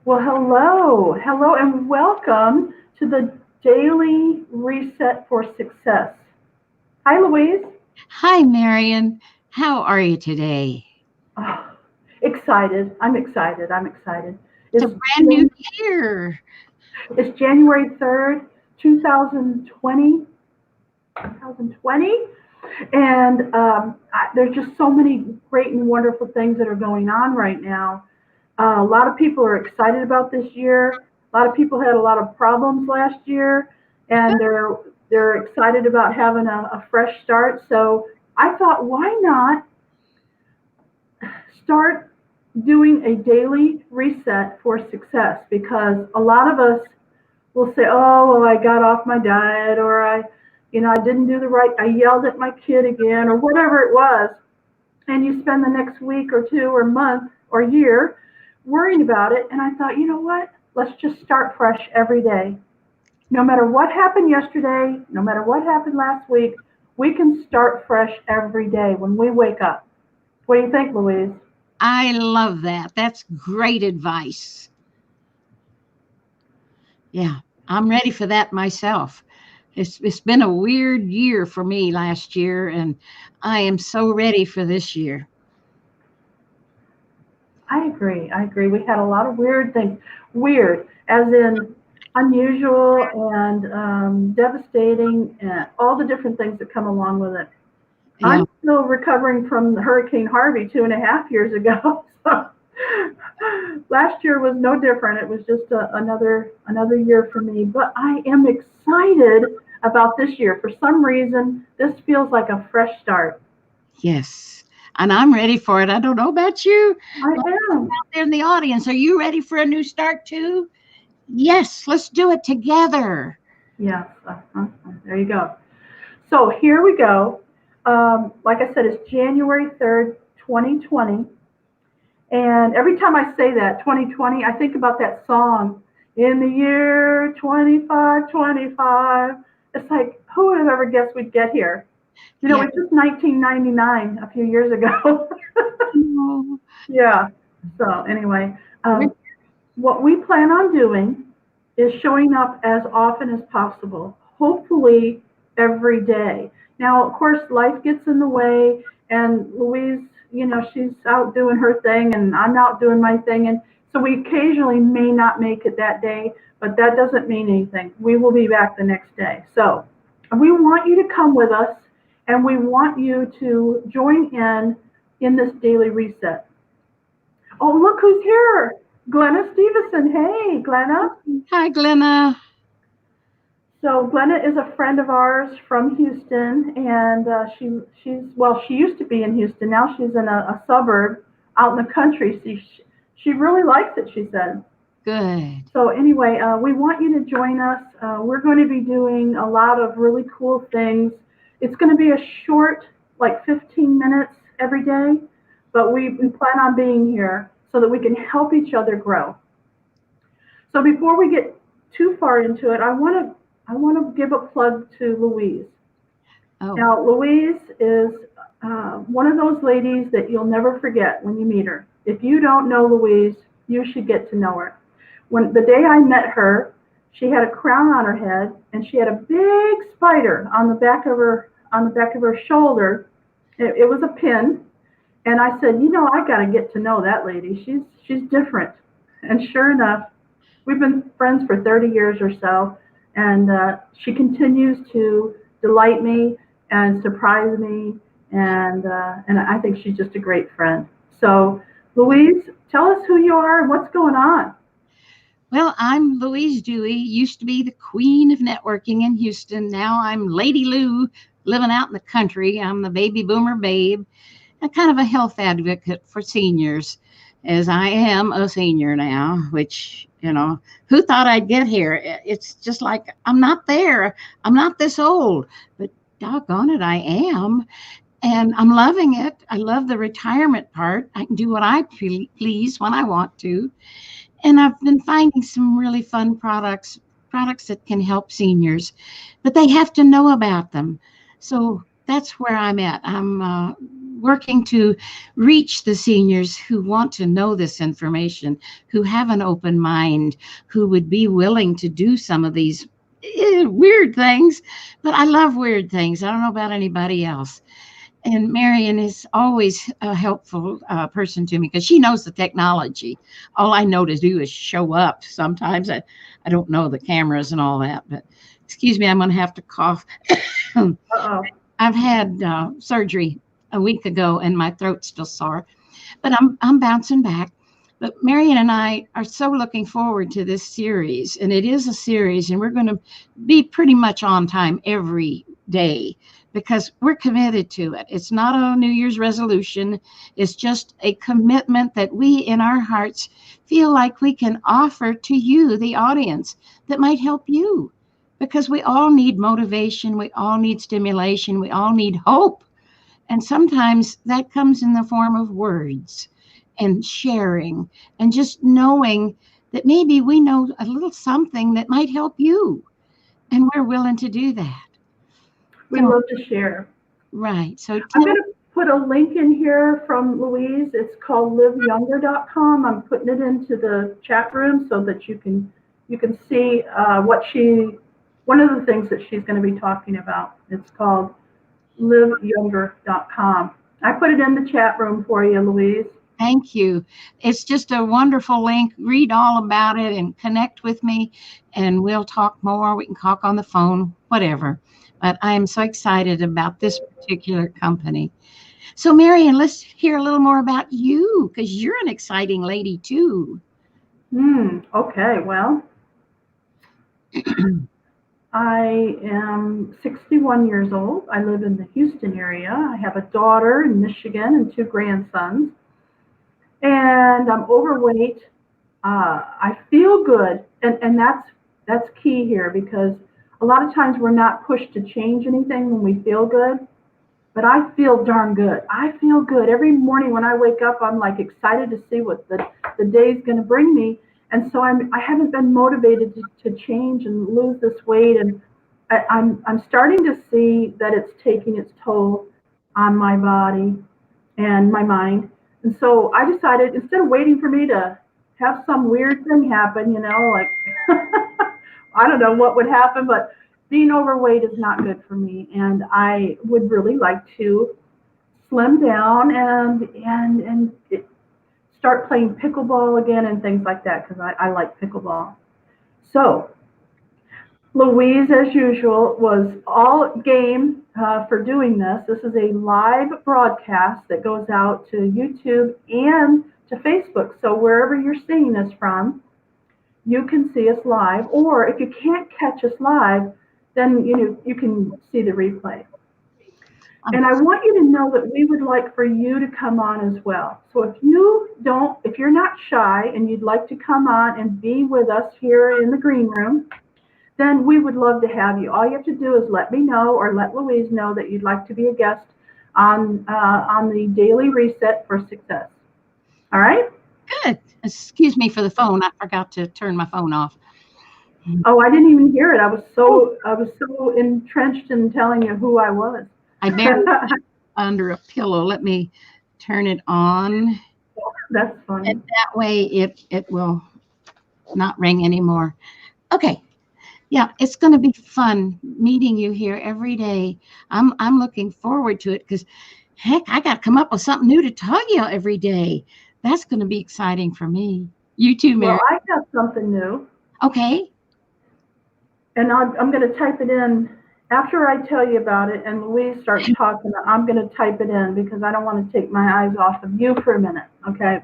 Well, hello, and welcome to the Daily Reset for Success. Hi, Louise. Hi, Marion. How are you today? Oh, excited. I'm excited. I'm excited. It's a It's, brand new Jan- year. it's January 3rd, 2020. 2020. And there's just so many great and wonderful things that are going on right now. A lot of people are excited about this year. A lot of people had a lot of problems last year, and they're excited about having a fresh start. So I thought, why not start doing a daily reset for success? Because a lot of us will say, "Oh, well, I got off my diet, or I didn't do the right. I yelled at my kid again, or whatever it was." And you spend the next week or two or month or year worrying about it. And I thought, you know what? Let's just start fresh every day. No matter what happened yesterday, no matter what happened last week, we can start fresh every day when we wake up. What do you think, Louise? I love that. That's great advice. Yeah, I'm ready for that myself. It's been a weird year for me last year, and I am so ready for this year. I agree. I agree. We had a lot of weird things. Weird, as in unusual and devastating, and all the different things that come along with it. Yeah, I'm still recovering from Hurricane Harvey 2.5 years ago. So last year was no different. It was just another year for me. But I am excited about this year. For some reason, this feels like a fresh start. yes. And I'm ready for it. I don't know about you. I Like am. out there in the audience, are you ready for a new start too? Yes, let's do it together. Yes. There you go. So here we go. Like I said, it's January 3rd, 2020. And every time I say that, 2020, I think about that song, In the Year 2525. It's like, who would have ever guessed we'd get here? Yeah. It's just 1999, a few years ago. Oh, Yeah. So, anyway, um, what we plan on doing is showing up as often as possible, hopefully every day. Now, of course, life gets in the way, and Louise, she's out doing her thing, and I'm out doing my thing, and so we occasionally may not make it that day, but that doesn't mean anything. We will be back the next day. So, we want you to come with us, and we want you to join in this daily reset. Oh, look who's here. Glenna Stevenson. Hey, Glenna. hi, Glenna. So Glenna is a friend of ours from Houston, and she used to be in Houston. Now she's in a suburb out in the country. She really likes it, she said. Good. So anyway, we want you to join us. We're going to be doing a lot of really cool things. It's going to be a short, like 15 minutes every day, but we plan on being here so that we can help each other grow. So before we get too far into it, I want to give a plug to Louise. Oh, Now, Louise is one of those ladies that you'll never forget when you meet her. If you don't know Louise, you should get to know her. When the day I met her, she had a crown on her head and she had a big spider on the back of her shoulder. It was a pin, and I said, I got to get to know that lady. She's different. And sure enough, we've been friends for 30 years or so, and she continues to delight me and surprise me, and I think she's just a great friend. So, Louise, tell us who you are and what's going on. well, I'm Louise Dewey, used to be the queen of networking in Houston. Now I'm Lady Lou, living out in the country. I'm the baby boomer babe, and kind of a health advocate for seniors, as I am a senior now, which, who thought I'd get here? It's just like I'm not there. I'm not this old, but doggone it, I am. And I'm loving it. I love the retirement part. I can do what I please when I want to. And I've been finding some really fun products that can help seniors, but they have to know about them. So that's where I'm at. I'm working to reach the seniors who want to know this information, who have an open mind, who would be willing to do some of these weird things. But I love weird things. I don't know about anybody else. And Marion is always a helpful person to me because she knows the technology. All I know to do is show up. Sometimes I don't know the cameras and all that, but excuse me, I'm going to have to cough. Uh-oh. I've had surgery a week ago and my throat's still sore, but I'm bouncing back. But Marion and I are so looking forward to this series, and it is a series, and we're going to be pretty much on time every day because we're committed to it. It's not a New Year's resolution. It's just a commitment that we in our hearts feel like we can offer to you, the audience, that might help you. Because we all need motivation, we all need stimulation, we all need hope. And sometimes that comes in the form of words and sharing and just knowing that maybe we know a little something that might help you. And we're willing to do that. We love to share. Right. So I'm going to put a link in here from Louise. It's called liveyounger.com. I'm putting it into the chat room so that you can see one of the things that she's going to be talking about. It's called liveyounger.com. I put it in the chat room for you, Louise. Thank you. It's just a wonderful link. Read all about it and connect with me, and we'll talk more. We can talk on the phone, whatever. But I am so excited about this particular company. So, Marion, let's hear a little more about you, because you're an exciting lady, too. Okay, well, I am 61 years old. I live in the Houston area. I have a daughter in Michigan and 2 grandsons. And I'm overweight. I feel good, and that's key here, because a lot of times we're not pushed to change anything when we feel good, but I feel darn good. I feel good. Every morning when I wake up, I'm like excited to see what the day's going to bring me. And so I haven't been motivated to change and lose this weight, and I'm starting to see that it's taking its toll on my body and my mind. And so I decided, instead of waiting for me to have some weird thing happen, like I don't know what would happen, but being overweight is not good for me, and I would really like to slim down and start playing pickleball again and things like that, because I like pickleball. So Louise, as usual, was all game for doing this. This is a live broadcast that goes out to YouTube and to Facebook. So wherever you're seeing this from, you can see us live. Or if you can't catch us live, then you can see the replay. And I want you to know that we would like for you to come on as well. So if you're not shy and you'd like to come on and be with us here in the green room, then we would love to have you. All you have to do is let me know, or let Louise know, that you'd like to be a guest on the Daily Reset for Success. All right? Good. Excuse me for the phone. I forgot to turn my phone off. Oh, I didn't even hear it. I was so entrenched in telling you who I was. I buried it under a pillow. Let me turn it on. That's funny. And that way it will not ring anymore. Okay. Yeah, it's going to be fun meeting you here every day. I'm looking forward to it, because heck, I got to come up with something new to tell you every day. That's going to be exciting for me. You too, Mary. Well, I got something new. Okay. And I'm going to type it in after I tell you about it, and Louise starts talking. I'm going to type it in because I don't want to take my eyes off of you for a minute. Okay.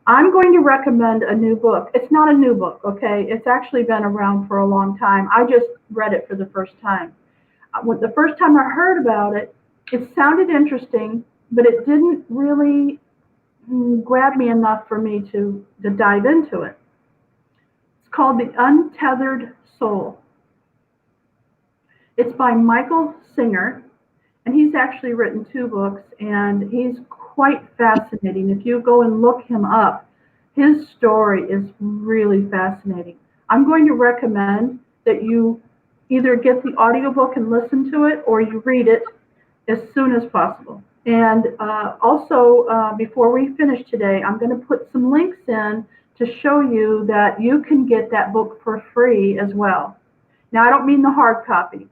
I'm going to recommend a new book. It's not a new book, okay? It's actually been around for a long time. I just read it for the first time. The first time I heard about it, it sounded interesting, but it didn't really grab me enough for me to dive into it. It's called The Untethered Soul. It's by Michael Singer, and he's actually written 2 books, and he's quite fascinating. If you go and look him up, his story is really fascinating. I'm going to recommend that you either get the audiobook and listen to it, or you read it as soon as possible. And also, before we finish today, I'm going to put some links in to show you that you can get that book for free as well. Now, I don't mean the hard copy,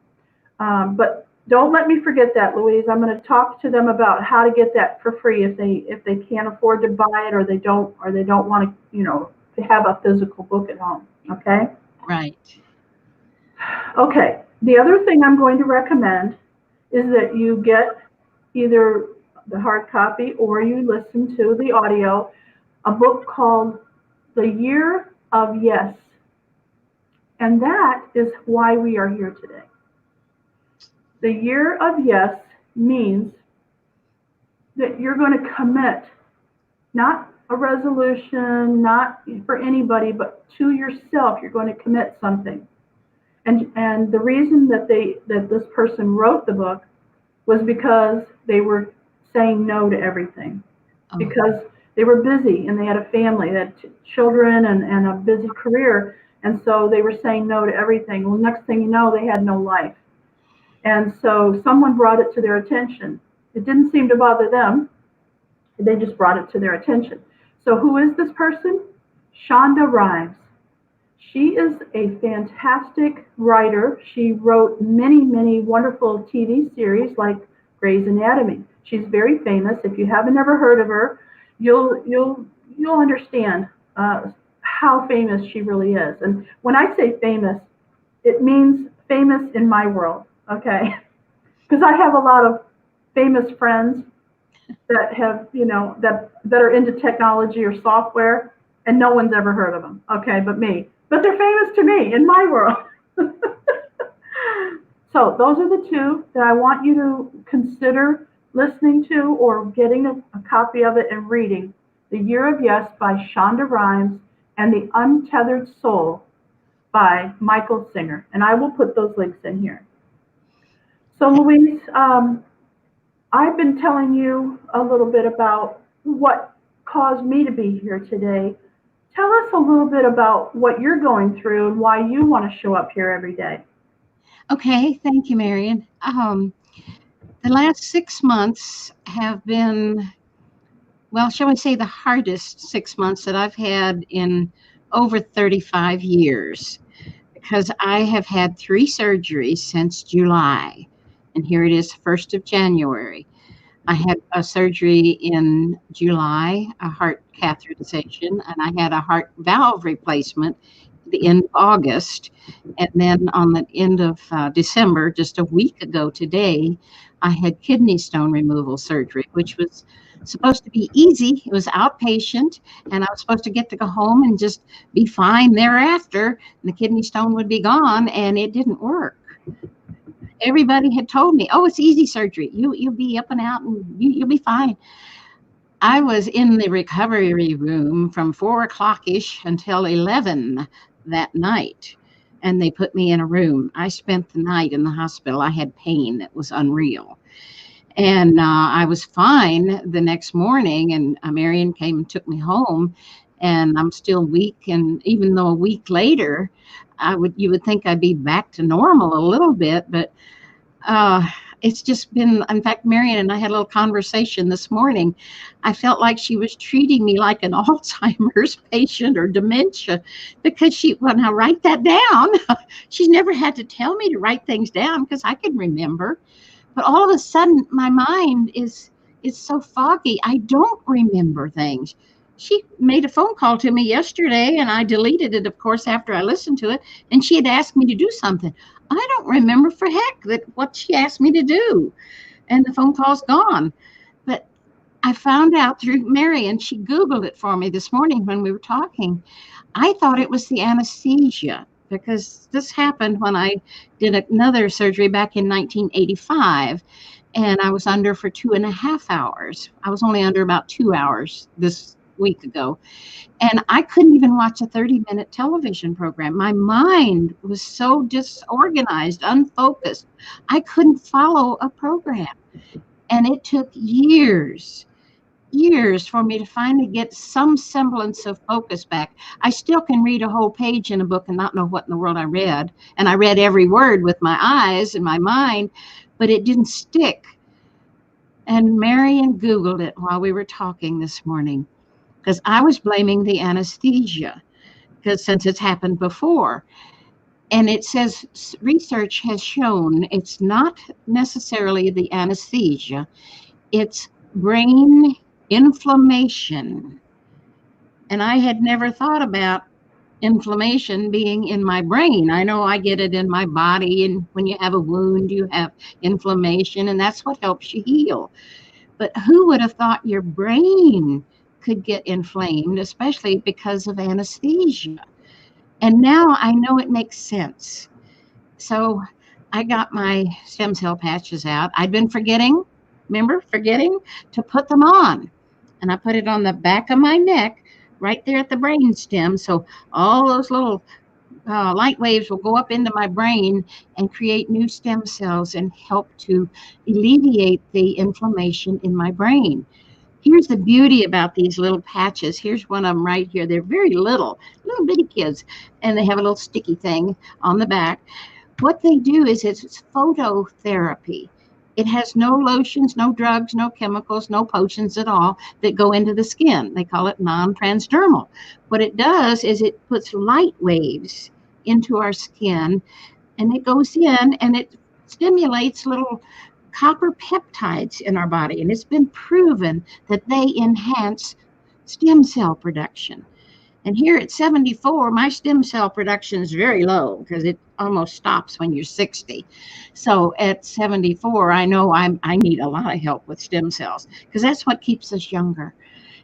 but don't let me forget that, Louise. I'm going to talk to them about how to get that for free if they can't afford to buy it, or they don't want to, to have a physical book at home. Okay. Right. Okay. The other thing I'm going to recommend is that you get either the hard copy or you listen to the audio, a book called The Year of Yes. And that is why we are here today. The Year of Yes means that you're going to commit, not a resolution, not for anybody, but to yourself. You're going to commit something. And the reason that this person wrote the book was because they were saying no to everything, because they were busy and they had a family, they had children and a busy career, and so they were saying no to everything. Well, next thing you know, they had no life. And so someone brought it to their attention. It didn't seem to bother them. They just brought it to their attention. So who is this person? Shonda Rhimes. She is a fantastic writer. She wrote many, many wonderful TV series like Grey's Anatomy. She's very famous. If you haven't ever heard of her, you'll understand how famous she really is. And when I say famous, it means famous in my world, okay? Because I have a lot of famous friends that have, that are into technology or software, and no one's ever heard of them, okay, but me. But they're famous to me in my world. So those are the two that I want you to consider listening to or getting a copy of it and reading. The Year of Yes by Shonda Rhimes and The Untethered Soul by Michael Singer. And I will put those links in here. So Louise, I've been telling you a little bit about what caused me to be here today. Tell us a little bit about what you're going through and why you want to show up here every day. Okay, thank you, Marion. The last 6 months have been, well, shall we say, the hardest 6 months that I've had in over 35 years, because I have had 3 surgeries since July, and here it is, 1st of January. I had a surgery in July, a heart catheterization, and I had a heart valve replacement at the end of August. And then on the end of December, just a week ago today, I had kidney stone removal surgery, which was supposed to be easy. It was outpatient, and I was supposed to get to go home and just be fine thereafter, and the kidney stone would be gone, and it didn't work. Everybody had told me, oh, it's easy surgery. You'll be up and out and you'll be fine. I was in the recovery room from 4 o'clock-ish until 11 that night, and they put me in a room. I spent the night in the hospital. I had pain that was unreal. And I was fine the next morning, and Marion came and took me home, and I'm still weak. And even though a week later, you would think I'd be back to normal a little bit, but it's just been, in fact, Marion and I had a little conversation this morning. I felt like she was treating me like an Alzheimer's patient or dementia, because when I write that down, she's never had to tell me to write things down because I can remember. But all of a sudden, my mind is so foggy. I don't remember things. She made a phone call to me yesterday, and I deleted it, of course, after I listened to it. And she had asked me to do something. I don't remember for heck what she asked me to do. And the phone call's gone. But I found out through Marion, she Googled it for me this morning when we were talking. I thought it was the anesthesia, because this happened when I did another surgery back in 1985. And I was under for 2.5 hours. I was only under about 2 hours this week ago, and I couldn't even watch a 30-minute television program. My mind was so disorganized, unfocused. I couldn't follow a program, and it took years for me to finally get some semblance of focus back. I still can read a whole page in a book and not know what in the world I read, and I read every word with my eyes and my mind, but it didn't stick. And Marion Googled it while we were talking this morning because I was blaming the anesthesia because since it's happened before. And it says research has shown it's not necessarily the anesthesia, it's brain inflammation. And I had never thought about inflammation being in my brain. I know I get it in my body, and when you have a wound, you have inflammation, and that's what helps you heal. But who would have thought your brain could get inflamed, especially because of anesthesia? And now I know it makes sense. So I got my stem cell patches out. I'd been forgetting to put them on. And I put it on the back of my neck, right there at the brain stem. So all those little light waves will go up into my brain and create new stem cells and help to alleviate the inflammation in my brain. Here's the beauty about these little patches. Here's one of them right here. They're very little bitty kids, and they have a little sticky thing on the back. What they do is it's phototherapy. It has no lotions, no drugs, no chemicals, no potions at all that go into the skin. They call it non-transdermal. What it does is it puts light waves into our skin, and it goes in and it stimulates little copper peptides in our body. And it's been proven that they enhance stem cell production. And here at 74, my stem cell production is very low because it almost stops when you're 60. So at 74, I know I need a lot of help with stem cells because that's what keeps us younger.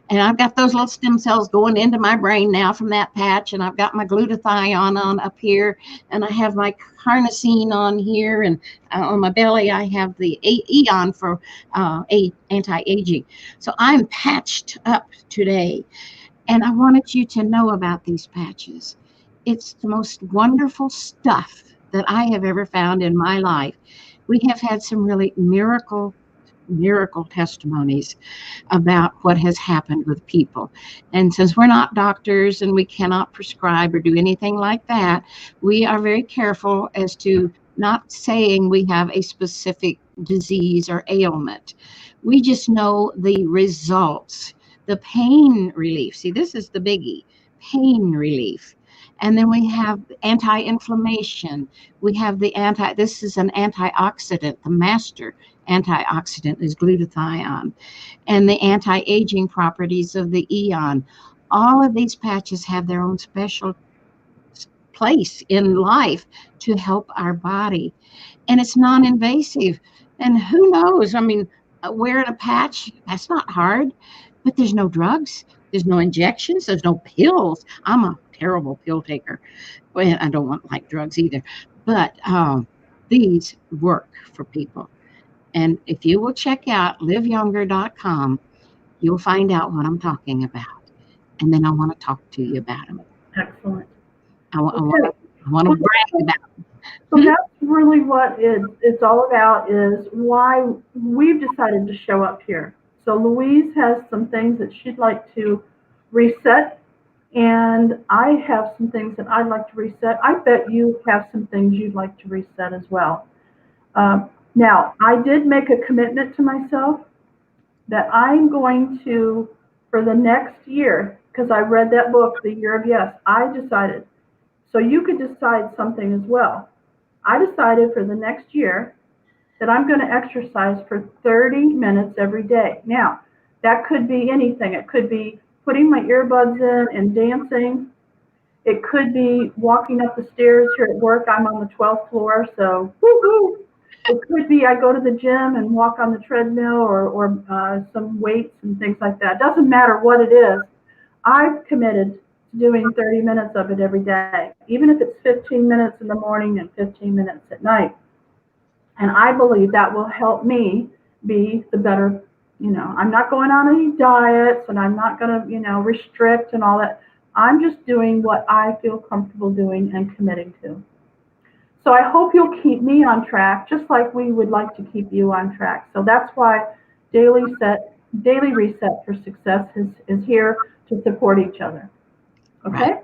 And I've got those little stem cells going into my brain now from that patch, and I've got my glutathione on up here, and I have my carnosine on here, and on my belly I have the Eon for anti-aging. So I'm patched up today. And I wanted you to know about these patches. It's the most wonderful stuff that I have ever found in my life. We have had some really miracle testimonies about what has happened with people. And since we're not doctors and we cannot prescribe or do anything like that, we are very careful as to not saying we have a specific disease or ailment. We just know the results. The pain relief. See, this is the biggie, pain relief. And then we have anti-inflammation. We have this is an antioxidant. The master antioxidant is glutathione. And the anti-aging properties of the Eon. All of these patches have their own special place in life to help our body. And it's non-invasive. And who knows? I mean, wearing a patch, that's not hard. But there's no drugs, there's no injections, there's no pills. I'm a terrible pill taker. Well, I don't like drugs either. But these work for people. And if you will check out liveyounger.com, you'll find out what I'm talking about. And then I want to talk to you about them. Excellent. I want to brag about them. So that's really what it's all about, is why we've decided to show up here. So Louise has some things that she'd like to reset, and I have some things that I'd like to reset. I bet you have some things you'd like to reset as well. Now, I did make a commitment to myself that I'm going to, for the next year, because I read that book, The Year of Yes, I decided. So you could decide something as well. I decided for the next year that I'm going to exercise for 30 minutes every day. Now, that could be anything. It could be putting my earbuds in and dancing. It could be walking up the stairs here at work. I'm on the 12th floor, so woo-hoo. It could be I go to the gym and walk on the treadmill or some weights and things like that. It doesn't matter what it is. I've committed to doing 30 minutes of it every day, even if it's 15 minutes in the morning and 15 minutes at night. And I believe that will help me be the better, I'm not going on any diets, and I'm not going to, restrict and all that. I'm just doing what I feel comfortable doing and committing to. So I hope you'll keep me on track, just like we would like to keep you on track. So that's why Daily Reset for Success is here to support each other. Okay?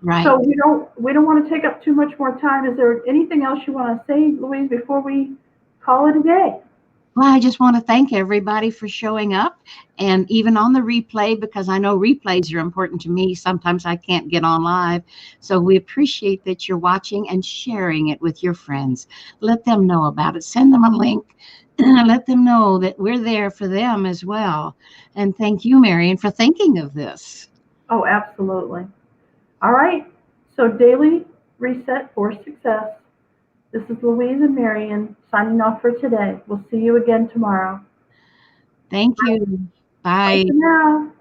Right. So we don't want to take up too much more time. Is there anything else you want to say, Louise, before we call it a day? Well, I just want to thank everybody for showing up and even on the replay, because I know replays are important to me. Sometimes I can't get on live. So we appreciate that you're watching and sharing it with your friends. Let them know about it. Send them a link. Let them know that we're there for them as well. And thank you, Marion, for thinking of this. Oh, absolutely. All right. So daily reset for success. This is Louise and Marion signing off for today. We'll see you again tomorrow. Thank you. Bye Bye. for now.